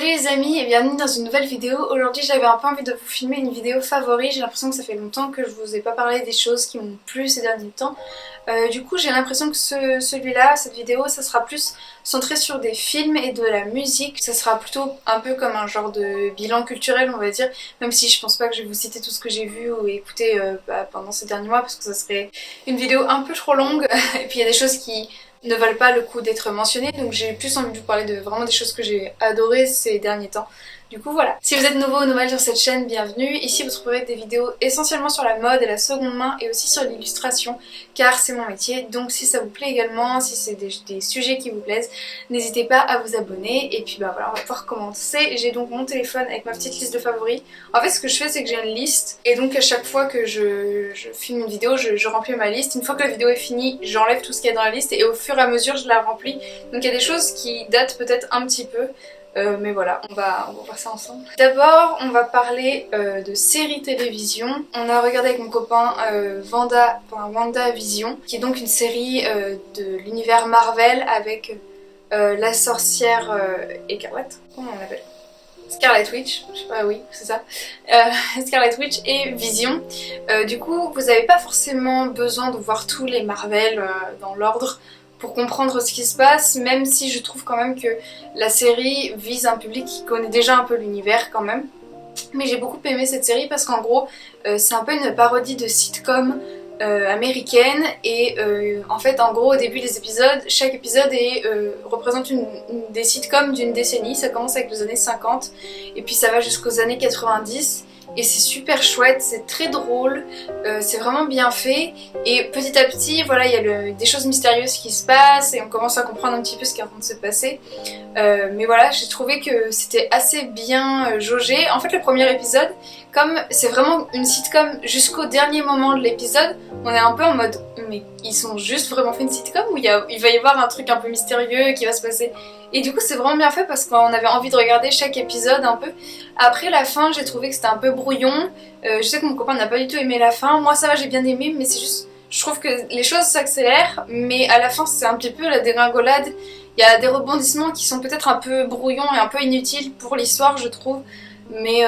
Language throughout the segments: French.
Salut les amis et bienvenue dans une nouvelle vidéo. Aujourd'hui j'avais un peu envie de vous filmer une vidéo favori. J'ai l'impression que ça fait longtemps que je vous ai pas parlé des choses qui m'ont plu ces derniers temps. Du coup j'ai l'impression que celui-là, cette vidéo, ça sera plus centré sur des films et de la musique. Ça sera plutôt un peu comme un genre de bilan culturel on va dire. Même si je pense pas que je vais vous citer tout ce que j'ai vu ou écouté pendant ces derniers mois parce que ça serait une vidéo un peu trop longue. Et puis il y a des choses qui ne valent pas le coup d'être mentionnées, donc j'ai plus envie de vous parler de vraiment des choses que j'ai adorées ces derniers temps. Du coup voilà. Si vous êtes nouveau ou nouvelle sur cette chaîne, bienvenue. Ici vous trouverez des vidéos essentiellement sur la mode et la seconde main et aussi sur l'illustration car c'est mon métier. Donc si ça vous plaît également, si c'est des sujets qui vous plaisent, n'hésitez pas à vous abonner. Et puis bah voilà, on va pouvoir commencer. J'ai donc mon téléphone avec ma petite liste de favoris. En fait ce que je fais c'est que j'ai une liste et donc à chaque fois que je filme une vidéo, je remplis ma liste. Une fois que la vidéo est finie, j'enlève tout ce qu'il y a dans la liste et au fur et à mesure je la remplis. Donc il y a des choses qui datent peut-être un petit peu. Mais voilà, on va voir ça ensemble. D'abord, on va parler de séries télévision. On a regardé avec mon copain WandaVision, qui est donc une série de l'univers Marvel avec la sorcière écarlate. Comment on l'appelle ? Scarlet Witch, je sais pas, oui, c'est ça. Scarlet Witch et Vision. Du coup, vous n'avez pas forcément besoin de voir tous les Marvel dans l'ordre pour comprendre ce qui se passe, même si je trouve quand même que la série vise un public qui connaît déjà un peu l'univers quand même. Mais j'ai beaucoup aimé cette série parce qu'en gros, c'est un peu une parodie de sitcom américaine et en fait en gros au début des épisodes, chaque épisode représente une des sitcoms d'une décennie. Ça commence avec les années 50 et puis ça va jusqu'aux années 90. Et c'est super chouette, c'est très drôle, c'est vraiment bien fait. Et petit à petit, voilà, il y a des choses mystérieuses qui se passent et on commence à comprendre un petit peu ce qui est en train de se passer. Mais voilà, j'ai trouvé que c'était assez bien jaugé. En fait, le premier épisode, comme c'est vraiment une sitcom jusqu'au dernier moment de l'épisode, on est un peu en mode mais ils ont juste vraiment fait une sitcom où il va y avoir un truc un peu mystérieux qui va se passer. Et du coup c'est vraiment bien fait parce qu'on avait envie de regarder chaque épisode un peu. Après la fin j'ai trouvé que c'était un peu brouillon. Je sais que mon copain n'a pas du tout aimé la fin. Moi ça va, j'ai bien aimé, mais c'est juste, je trouve que les choses s'accélèrent, mais à la fin c'est un petit peu la dégringolade. Il y a des rebondissements qui sont peut-être un peu brouillons et un peu inutiles pour l'histoire je trouve. Mais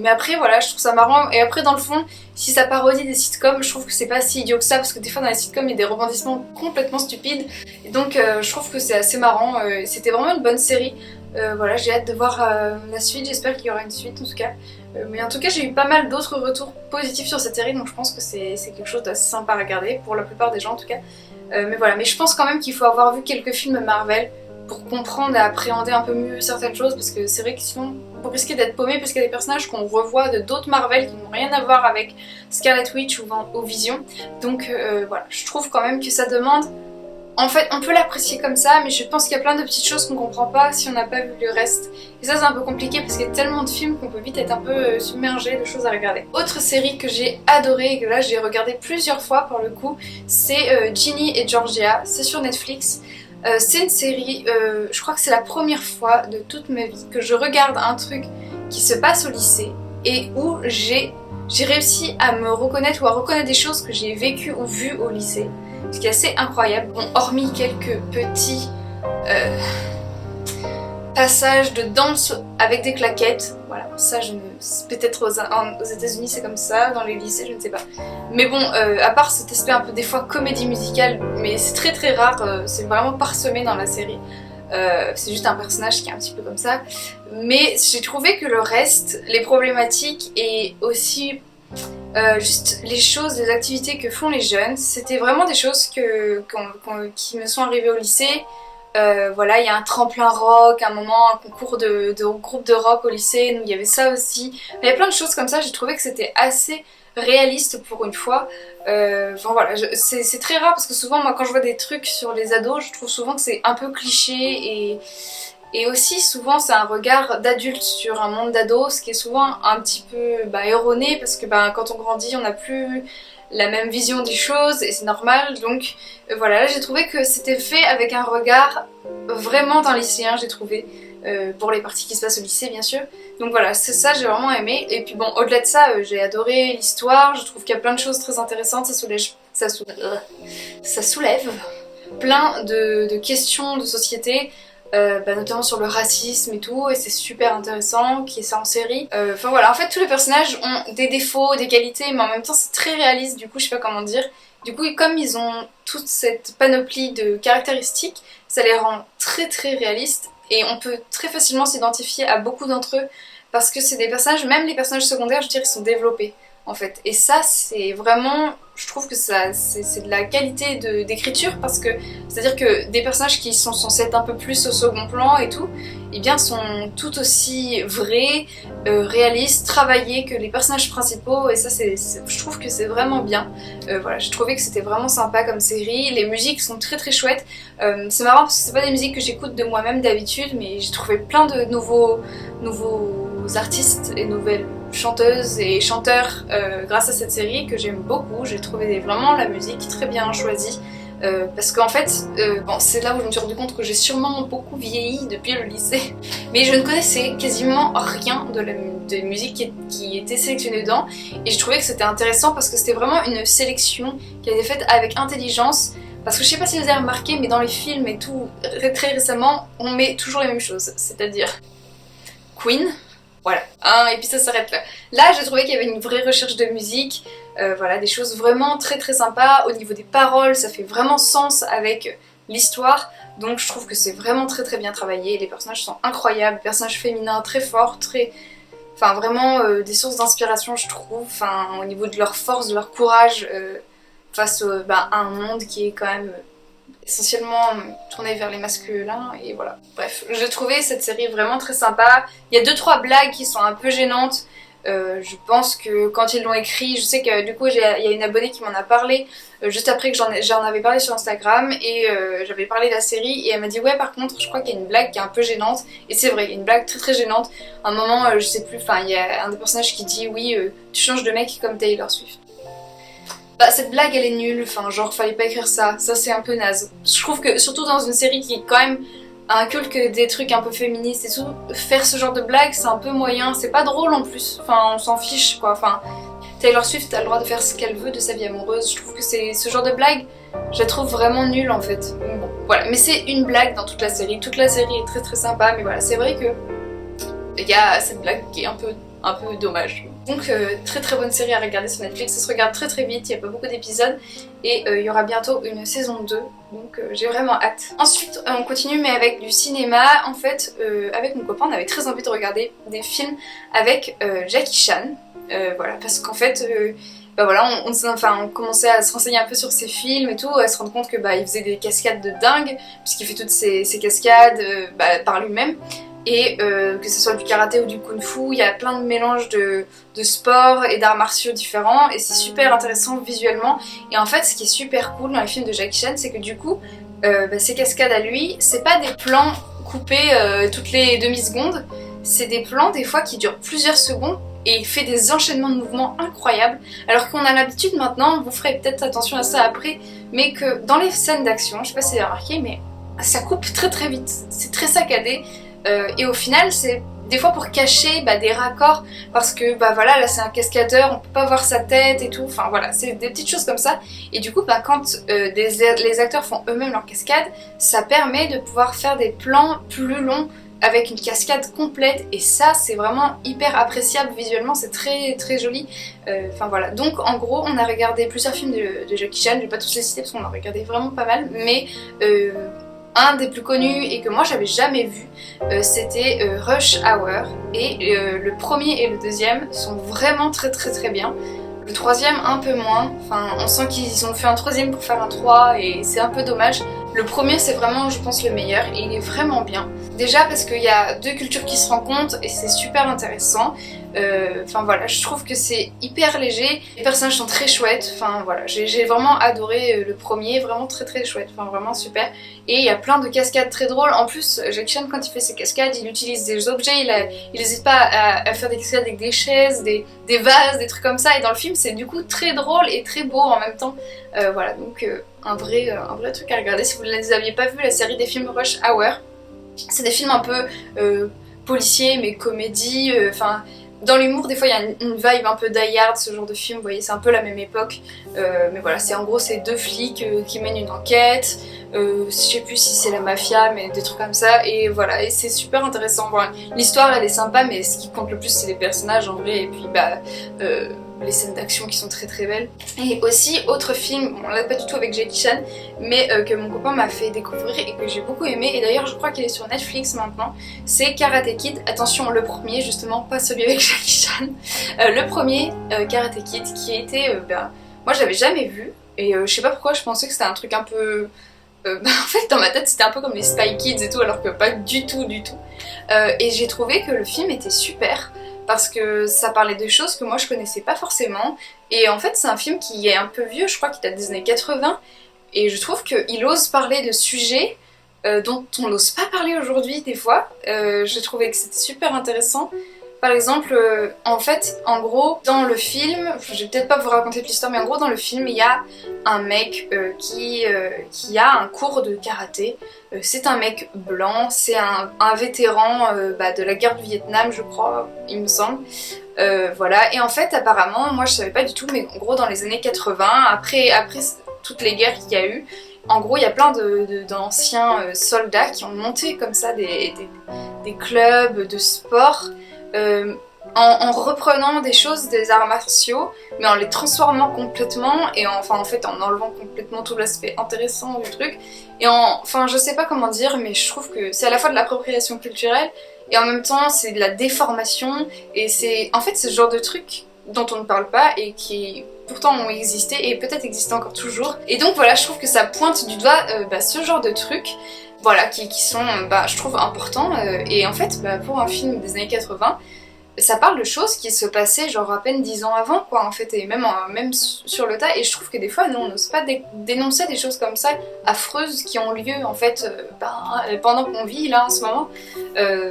après voilà, je trouve ça marrant. Et après dans le fond, si ça parodie des sitcoms, je trouve que c'est pas si idiot que ça parce que des fois dans les sitcoms il y a des rebondissements complètement stupides. Et donc je trouve que c'est assez marrant. C'était vraiment une bonne série. Voilà, j'ai hâte de voir la suite, j'espère qu'il y aura une suite en tout cas. Mais en tout cas j'ai eu pas mal d'autres retours positifs sur cette série, donc je pense que c'est quelque chose d'assez sympa à regarder pour la plupart des gens en tout cas. Mais voilà, mais je pense quand même qu'il faut avoir vu quelques films Marvel pour comprendre et appréhender un peu mieux certaines choses parce que c'est vrai que sinon vous risquez d'être paumé parce qu'il y a des personnages qu'on revoit de d'autres Marvel qui n'ont rien à voir avec Scarlet Witch ou Vision. Donc voilà, je trouve quand même que ça demande... En fait, on peut l'apprécier comme ça, mais je pense qu'il y a plein de petites choses qu'on comprend pas si on n'a pas vu le reste. Et ça c'est un peu compliqué parce qu'il y a tellement de films qu'on peut vite être un peu submergé de choses à regarder. Autre série que j'ai adorée et que là j'ai regardé plusieurs fois pour le coup, c'est Ginny et Georgia, c'est sur Netflix. C'est une série, je crois que c'est la première fois de toute ma vie que je regarde un truc qui se passe au lycée et où j'ai réussi à me reconnaître ou à reconnaître des choses que j'ai vécues ou vues au lycée. Ce qui est assez incroyable. Bon, hormis quelques petits passages de danse avec des claquettes, voilà, ça peut-être aux États-Unis c'est comme ça, dans les lycées je ne sais pas. Mais bon, à part cet aspect un peu des fois comédie musicale, mais c'est très très rare, c'est vraiment parsemé dans la série. C'est juste un personnage qui est un petit peu comme ça. Mais j'ai trouvé que le reste, les problématiques et aussi juste les choses, les activités que font les jeunes, c'était vraiment des choses qui me sont arrivées au lycée. Voilà, il y a un tremplin rock, un moment, un concours de groupe de rock au lycée, donc il y avait ça aussi. Il y a plein de choses comme ça, j'ai trouvé que c'était assez réaliste pour une fois. Enfin voilà, c'est très rare parce que souvent moi quand je vois des trucs sur les ados, je trouve souvent que c'est un peu cliché et aussi souvent c'est un regard d'adulte sur un monde d'ados, ce qui est souvent un petit peu erroné parce que quand on grandit on n'a plus la même vision des choses et c'est normal. Donc voilà, là j'ai trouvé que c'était fait avec un regard vraiment d'un lycéen, j'ai trouvé, pour les parties qui se passent au lycée bien sûr. Donc voilà, c'est ça, j'ai vraiment aimé. Et puis bon, au-delà de ça, j'ai adoré l'histoire, je trouve qu'il y a plein de choses très intéressantes, ça soulève plein de questions de société. notamment sur le racisme et tout, et c'est super intéressant qu'il y ait ça en série. Enfin voilà, en fait tous les personnages ont des défauts, des qualités, mais en même temps c'est très réaliste, du coup je sais pas comment dire. Du coup comme ils ont toute cette panoplie de caractéristiques, ça les rend très très réalistes, et on peut très facilement s'identifier à beaucoup d'entre eux, parce que c'est des personnages, même les personnages secondaires, je dirais, ils sont développés en fait. Et ça c'est vraiment, je trouve que ça c'est de la qualité d'écriture, parce que c'est-à-dire que des personnages qui sont censés être un peu plus au second plan et tout, eh bien sont tout aussi vrais, réalistes, travaillés que les personnages principaux, et ça je trouve que c'est vraiment bien. Voilà, j'ai trouvé que c'était vraiment sympa comme série, les musiques sont très très chouettes. C'est marrant parce que c'est pas des musiques que j'écoute de moi-même d'habitude, mais j'ai trouvé plein de nouveaux artistes et nouvelles chanteuses et chanteurs grâce à cette série que j'aime beaucoup. J'ai trouvé vraiment la musique très bien choisie. Parce qu'en fait, bon, c'est là où je me suis rendu compte que j'ai sûrement beaucoup vieilli depuis le lycée, mais je ne connaissais quasiment rien de musique qui était sélectionnée dedans, et je trouvais que c'était intéressant parce que c'était vraiment une sélection qui a été faite avec intelligence. Parce que je sais pas si vous avez remarqué, mais dans les films et tout, très récemment, on met toujours les mêmes choses, c'est-à-dire Queen. Voilà, et puis ça s'arrête là. Là, j'ai trouvé qu'il y avait une vraie recherche de musique, voilà, des choses vraiment très très sympas. Au niveau des paroles, ça fait vraiment sens avec l'histoire, donc je trouve que c'est vraiment très très bien travaillé. Les personnages sont incroyables, personnages féminins très forts, enfin vraiment des sources d'inspiration, je trouve, enfin au niveau de leur force, de leur courage face à un monde qui est quand même essentiellement tournée vers les masculins, et voilà. Bref, j'ai trouvé cette série vraiment très sympa. Il y a 2-3 blagues qui sont un peu gênantes. Je pense que quand ils l'ont écrit, je sais que du coup il y a une abonnée qui m'en a parlé juste après que j'en avais parlé sur Instagram, et j'avais parlé de la série, et elle m'a dit ouais, par contre je crois qu'il y a une blague qui est un peu gênante, et c'est vrai, il y a une blague très très gênante. À un moment, je sais plus, enfin il y a un des personnages qui dit oui, tu changes de mec comme Taylor Swift. Bah, cette blague elle est nulle, enfin genre fallait pas écrire ça c'est un peu naze. Je trouve que surtout dans une série qui quand même inculque des trucs un peu féministes et tout, faire ce genre de blague c'est un peu moyen, c'est pas drôle en plus, enfin on s'en fiche quoi, enfin Taylor Swift a le droit de faire ce qu'elle veut de sa vie amoureuse, je trouve que c'est ce genre de blague, je la trouve vraiment nulle en fait. Bon, voilà, mais c'est une blague dans toute la série est très très sympa, mais voilà, c'est vrai que il y a cette blague qui est un peu dommage. Donc très très bonne série à regarder sur Netflix, ça se regarde très très vite, il n'y a pas beaucoup d'épisodes, et il y aura bientôt une saison 2, donc j'ai vraiment hâte. Ensuite on continue mais avec du cinéma. En fait avec mon copain on avait très envie de regarder des films avec Jackie Chan, voilà, parce qu'en fait voilà, on commençait à se renseigner un peu sur ses films et tout, à se rendre compte que il faisait des cascades de dingue, puisqu'il fait toutes ces cascades par lui-même. Et que ce soit du karaté ou du kung-fu, il y a plein de mélanges de sports et d'arts martiaux différents, et c'est super intéressant visuellement. Et en fait ce qui est super cool dans les films de Jackie Chan, c'est que du coup ces cascades à lui, c'est pas des plans coupés toutes les demi-secondes, c'est des plans des fois qui durent plusieurs secondes, et il fait des enchaînements de mouvements incroyables, alors qu'on a l'habitude maintenant, vous ferez peut-être attention à ça après, mais que dans les scènes d'action, je sais pas si vous avez remarqué, mais ça coupe très très vite, c'est très saccadé. Et au final c'est des fois pour cacher des raccords, parce que voilà, là c'est un cascadeur, on peut pas voir sa tête et tout, enfin voilà, c'est des petites choses comme ça, et du coup quand les acteurs font eux-mêmes leur cascade, ça permet de pouvoir faire des plans plus longs avec une cascade complète, et ça c'est vraiment hyper appréciable visuellement, c'est très très joli. Enfin voilà, donc en gros on a regardé plusieurs films de Jackie Chan, je vais pas tous les citer parce qu'on en a regardé vraiment pas mal, mais un des plus connus et que moi j'avais jamais vu, c'était Rush Hour, et le premier et le deuxième sont vraiment très très très bien. Le troisième un peu moins, enfin on sent qu'ils ont fait un troisième pour faire un 3 et c'est un peu dommage. Le premier c'est vraiment je pense le meilleur, et il est vraiment bien. Déjà parce qu'il y a deux cultures qui se rencontrent et c'est super intéressant. Enfin voilà, je trouve que c'est hyper léger, les personnages sont très chouettes, enfin voilà, j'ai vraiment adoré le premier, vraiment très très chouette, enfin vraiment super. Et il y a plein de cascades très drôles, en plus Jackie Chan quand il fait ses cascades, il utilise des objets, il n'hésite pas à faire des cascades avec des chaises, des vases, des trucs comme ça, et dans le film c'est du coup très drôle et très beau en même temps. Voilà, donc un vrai truc à regarder si vous ne les aviez pas vu, la série des films Rush Hour. C'est des films un peu policiers mais comédie, enfin Dans l'humour, des fois il y a une vibe un peu Die Hard, ce genre de film, vous voyez, c'est un peu la même époque. Mais voilà, c'est en gros c'est deux flics qui mènent une enquête. Je sais plus si c'est la mafia, mais des trucs comme ça. Et voilà, et c'est super intéressant. Voilà. L'histoire elle est sympa, mais ce qui compte le plus c'est les personnages en vrai. Et puis bah les scènes d'action qui sont très très belles. Et aussi autre film, bon là pas du tout avec Jackie Chan, mais que mon copain m'a fait découvrir et que j'ai beaucoup aimé, et d'ailleurs je crois qu'il est sur Netflix maintenant, c'est Karate Kid. Attention, le premier justement, pas celui avec Jackie Chan, le premier Karate Kid qui était, moi je l'avais jamais vu, et je sais pas pourquoi je pensais que c'était un truc un peu... en fait dans ma tête c'était un peu comme les Spy Kids et tout, alors que pas du tout du tout. Et j'ai trouvé que le film était super, parce que ça parlait de choses que moi je connaissais pas forcément, et en fait c'est un film qui est un peu vieux, je crois qu'il date des années 80, et je trouve qu'il ose parler de sujets dont on n'ose pas parler aujourd'hui des fois. J'ai trouvé que c'était super intéressant. Par exemple, en fait, en gros, dans le film, je vais peut-être pas vous raconter toute l'histoire, mais en gros dans le film, il y a un mec qui a un cours de karaté. C'est un mec blanc, c'est un vétéran de la guerre du Vietnam, je crois, il me semble. Voilà, et en fait, apparemment, moi je savais pas du tout, mais en gros dans les années 80, après toutes les guerres qu'il y a eu, en gros, il y a plein d'anciens soldats qui ont monté comme ça des clubs de sport. En reprenant des choses des arts martiaux, mais en les transformant complètement, et en fait en enlevant complètement tout l'aspect intéressant du truc, et enfin je sais pas comment dire, mais je trouve que c'est à la fois de l'appropriation culturelle et en même temps c'est de la déformation, et c'est en fait ce genre de truc dont on ne parle pas et qui pourtant ont existé et peut-être existent encore toujours, et donc voilà, je trouve que ça pointe du doigt ce genre de trucs, voilà, qui sont, je trouve, importants. Et en fait, pour un film des années 80, ça parle de choses qui se passaient genre à peine 10 ans avant, quoi, en fait, et même sur le tas. Et je trouve que des fois, nous, on n'ose pas dénoncer des choses comme ça, affreuses, qui ont lieu, en fait, pendant qu'on vit, là, en ce moment,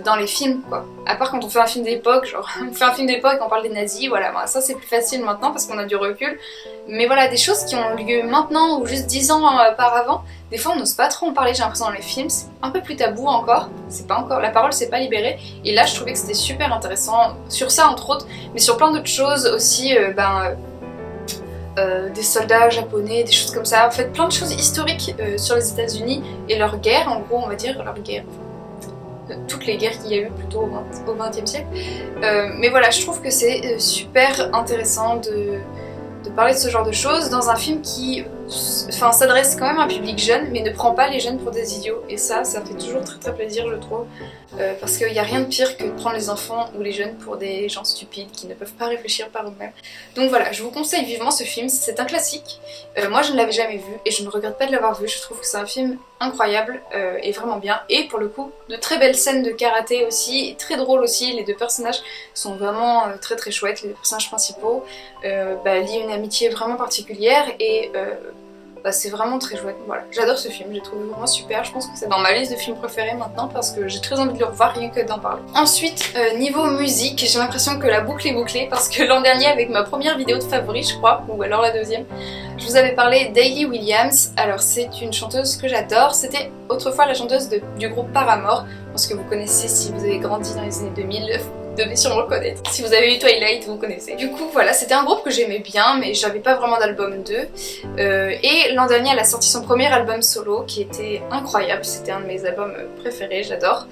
dans les films, quoi. À part quand on fait un film d'époque, genre, on fait un film d'époque, on parle des nazis, voilà, ça c'est plus facile maintenant parce qu'on a du recul. Mais voilà, des choses qui ont lieu maintenant ou juste 10 ans auparavant, des fois on n'ose pas trop en parler, j'ai l'impression, dans les films, c'est un peu plus tabou encore, c'est pas encore, la parole s'est pas libérée, et là je trouvais que c'était super intéressant, sur ça entre autres, mais sur plein d'autres choses aussi, des soldats japonais, des choses comme ça, en fait plein de choses historiques sur les États-Unis et leur guerre, en gros on va dire, leur guerre, toutes les guerres qu'il y a eu plutôt au XXe siècle, mais voilà, je trouve que c'est super intéressant de parler de ce genre de choses dans un film qui s'adresse quand même à un public jeune, mais ne prend pas les jeunes pour des idiots, et ça fait toujours très très plaisir, je trouve, parce qu'il n'y a rien de pire que de prendre les enfants ou les jeunes pour des gens stupides qui ne peuvent pas réfléchir par eux-mêmes. Donc voilà, je vous conseille vivement ce film, c'est un classique, moi je ne l'avais jamais vu et je ne regrette pas de l'avoir vu, je trouve que c'est un film incroyable et vraiment bien, et pour le coup de très belles scènes de karaté aussi, très drôles aussi, les deux personnages sont vraiment très très chouettes, les deux personnages principaux lient une amitié vraiment particulière, et c'est vraiment très chouette. Voilà, j'adore ce film, j'ai trouvé vraiment super, je pense que c'est dans ma liste de films préférés maintenant parce que j'ai très envie de le revoir rien que d'en parler. Ensuite, niveau musique, j'ai l'impression que la boucle est bouclée parce que l'an dernier avec ma première vidéo de favoris, je crois, ou alors la deuxième, je vous avais parlé d'Hayley Williams. Alors c'est une chanteuse que j'adore, c'était autrefois la chanteuse du groupe Paramore, parce que vous connaissez si vous avez grandi dans les années 2000, vous devez sûrement le connaître. Si vous avez eu Twilight, vous connaissez. Du coup, voilà, c'était un groupe que j'aimais bien, mais j'avais pas vraiment d'album d'eux. Et l'an dernier, elle a sorti son premier album solo, qui était incroyable. C'était un de mes albums préférés, j'adore.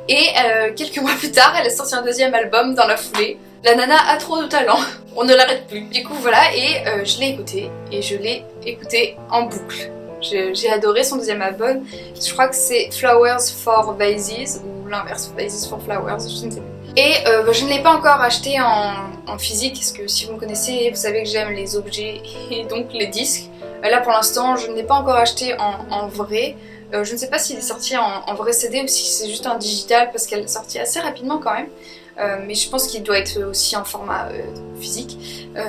Et quelques mois plus tard, elle a sorti un deuxième album dans la foulée. La nana a trop de talent, on ne l'arrête plus. Du coup, voilà, et je l'ai écouté, et je l'ai écouté en boucle. J'ai adoré son deuxième album, je crois que c'est Flowers for Vases, ou l'inverse, Vases for Flowers, je ne sais plus. Et je ne l'ai pas encore acheté en physique, parce que si vous me connaissez, vous savez que j'aime les objets et donc les disques. Là pour l'instant, je ne l'ai pas encore acheté en vrai. Je ne sais pas s'il est sorti en vrai CD ou si c'est juste un digital, parce qu'elle est sortie assez rapidement quand même. Mais je pense qu'il doit être aussi en format physique.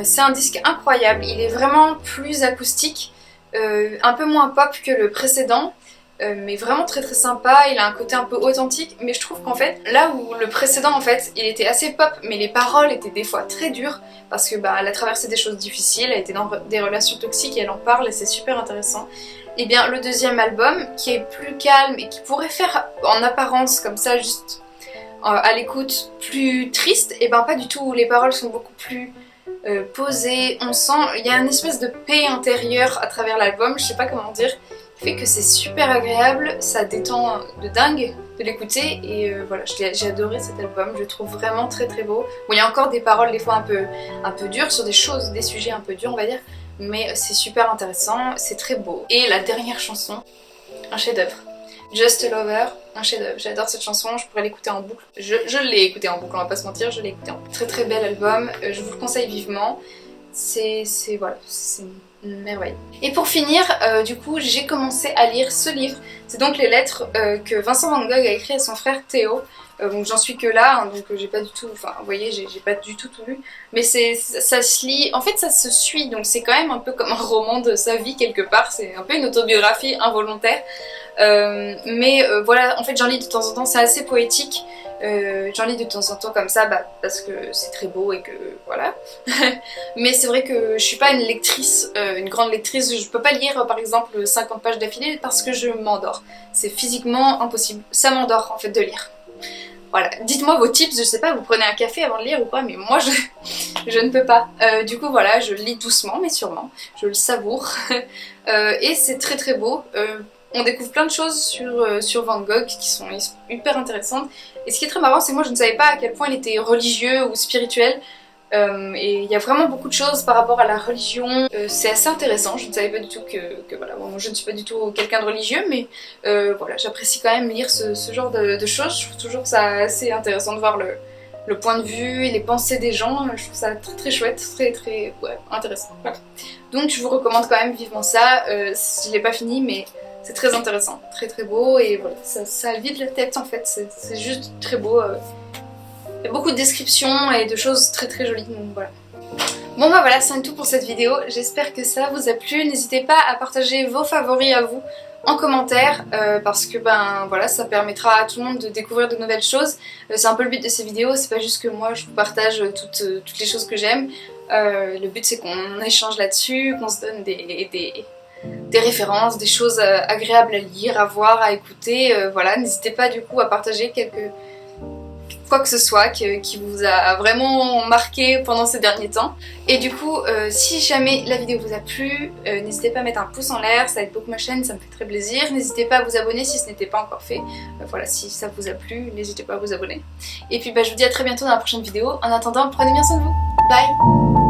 C'est un disque incroyable, il est vraiment plus acoustique, un peu moins pop que le précédent. Mais vraiment très très sympa, il a un côté un peu authentique, mais je trouve qu'en fait, là où le précédent en fait, il était assez pop, mais les paroles étaient des fois très dures, parce que elle a traversé des choses difficiles, elle était dans des relations toxiques et elle en parle et c'est super intéressant. Et bien le deuxième album, qui est plus calme et qui pourrait faire en apparence comme ça juste à l'écoute plus triste, et ben pas du tout, les paroles sont beaucoup plus posées, on sent, il y a une espèce de paix intérieure à travers l'album, je sais pas comment dire, qui fait que c'est super agréable, ça détend de dingue de l'écouter, et voilà, j'ai adoré cet album, je le trouve vraiment très très beau. Bon, il y a encore des paroles des fois un peu dures sur des choses, des sujets un peu durs on va dire, mais c'est super intéressant, c'est très beau. Et la dernière chanson, un chef-d'œuvre. Just a Lover, un chef-d'œuvre. J'adore cette chanson, je pourrais l'écouter en boucle. Je l'ai écoutée en boucle, on va pas se mentir, je l'ai écoutée en boucle. Très très bel album, je vous le conseille vivement. C'est voilà, c'est une merveille. Et pour finir, du coup, j'ai commencé à lire ce livre. C'est donc les lettres que Vincent Van Gogh a écrit à son frère Théo. Donc j'en suis que là, hein, donc j'ai pas du tout, enfin vous voyez, j'ai pas du tout lu, mais ça se lit, en fait ça se suit, donc c'est quand même un peu comme un roman de sa vie quelque part, c'est un peu une autobiographie involontaire, voilà, en fait j'en lis de temps en temps, c'est assez poétique, j'en lis de temps en temps comme ça, parce que c'est très beau et que voilà, mais c'est vrai que je suis pas une lectrice, une grande lectrice, je peux pas lire par exemple 50 pages d'affilée parce que je m'endors, c'est physiquement impossible, ça m'endort en fait de lire. Voilà, dites-moi vos tips, je sais pas, vous prenez un café avant de lire ou quoi, mais moi je ne peux pas. Du coup voilà, je lis doucement mais sûrement, je le savoure. Et c'est très très beau. On découvre plein de choses sur Van Gogh qui sont hyper intéressantes. Et ce qui est très marrant, c'est que moi je ne savais pas à quel point il était religieux ou spirituel. Et il y a vraiment beaucoup de choses par rapport à la religion, c'est assez intéressant, je ne savais pas du tout que voilà, bon, je ne suis pas du tout quelqu'un de religieux, mais voilà, j'apprécie quand même lire ce genre de choses, je trouve toujours que c'est assez intéressant de voir le point de vue et les pensées des gens, je trouve ça très très chouette, très très ouais, intéressant. Voilà. Donc je vous recommande quand même vivement ça, je l'ai pas fini mais c'est très intéressant, très très beau et voilà, ça vide la tête en fait, c'est juste très beau. Il y a beaucoup de descriptions et de choses très très jolies, donc voilà. Bon bah voilà, c'est tout pour cette vidéo, j'espère que ça vous a plu, n'hésitez pas à partager vos favoris à vous en commentaire, parce que ben voilà, ça permettra à tout le monde de découvrir de nouvelles choses. C'est un peu le but de ces vidéos, c'est pas juste que moi je vous partage toutes les choses que j'aime, le but c'est qu'on échange là-dessus, qu'on se donne des références, des choses agréables à lire, à voir, à écouter, voilà, n'hésitez pas du coup à partager quoi que ce soit qui vous a vraiment marqué pendant ces derniers temps. Et du coup, si jamais la vidéo vous a plu, n'hésitez pas à mettre un pouce en l'air, ça aide beaucoup ma chaîne, ça me fait très plaisir. N'hésitez pas à vous abonner si ce n'était pas encore fait. Voilà, si ça vous a plu, n'hésitez pas à vous abonner. Et puis je vous dis à très bientôt dans la prochaine vidéo. En attendant, prenez bien soin de vous. Bye!